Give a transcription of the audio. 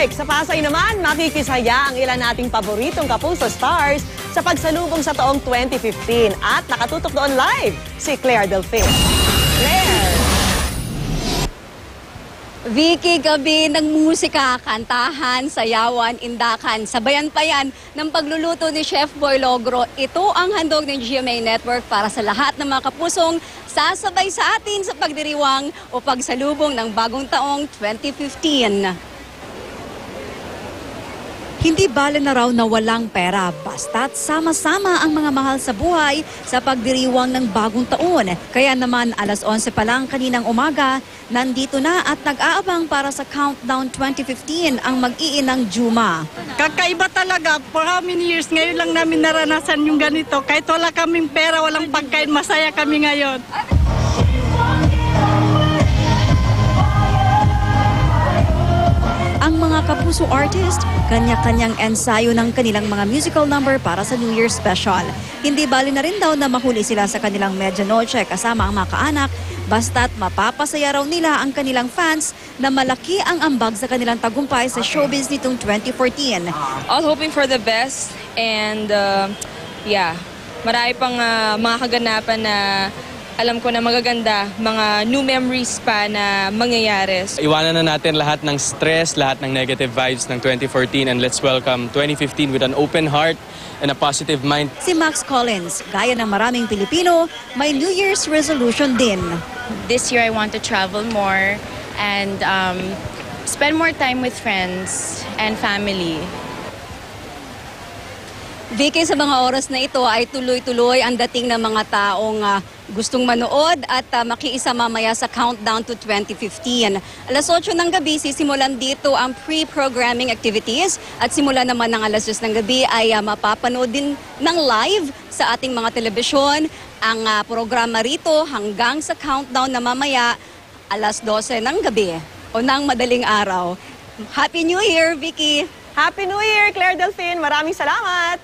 traffic. Sa Pasay naman, makikisaya ang ilan nating paboritong kapuso stars sa pagsalubong sa taong 2015. At nakatutok doon live si Claire Delfin. Claire! Vicky, gabi ng musika, kantahan, sayawan, indakan. Sabayan pa yan ng pagluluto ni Chef Boy Logro. Ito ang handog ng GMA Network para sa lahat ng mga kapusong sasabay sa atin sa pagdiriwang o pagsalubong ng bagong taong 2015. Hindi bale na raw na walang pera, basta't sama-sama ang mga mahal sa buhay sa pagdiriwang ng bagong taon. Kaya naman alas 11 pa lang kaninang umaga, nandito na at nag-aabang para sa Countdown 2015 ang mag-iinang Juma. Kakaiba talaga. For how many years ngayon lang namin naranasan yung ganito. Kahit wala kaming pera, walang pagkain, masaya kami ngayon. Ang mga kapuso artist, kanya-kanyang ensayo ng kanilang mga musical number para sa New Year special. Hindi bali na rin daw na mahuli sila sa kanilang medianoche kasama ang mga kaanak, basta't mapapasaya raw nila ang kanilang fans na malaki ang ambag sa kanilang tagumpay sa showbiz nitong 2014. All hoping for the best and marami pang mga kaganapan na alam ko na magaganda, mga new memories pa na mangyayari. Iwanan na natin lahat ng stress, lahat ng negative vibes ng 2014 and let's welcome 2015 with an open heart and a positive mind. Si Max Collins, gaya ng maraming Pilipino, may New Year's resolution din. This year I want to travel more and spend more time with friends and family. Vicky, sa mga oras na ito ay tuloy-tuloy ang dating ng mga taong gustong manood at makiisa mamaya sa Countdown to 2015. Alas 8 ng gabi, sisimulan dito ang pre-programming activities at simula naman ng alas 10 ng gabi ay mapapanood din ng live sa ating mga telebisyon ang programa rito hanggang sa countdown na mamaya alas 12 ng gabi o ng madaling araw. Happy New Year, Vicky! Happy New Year, Claire Delfin! Maraming salamat!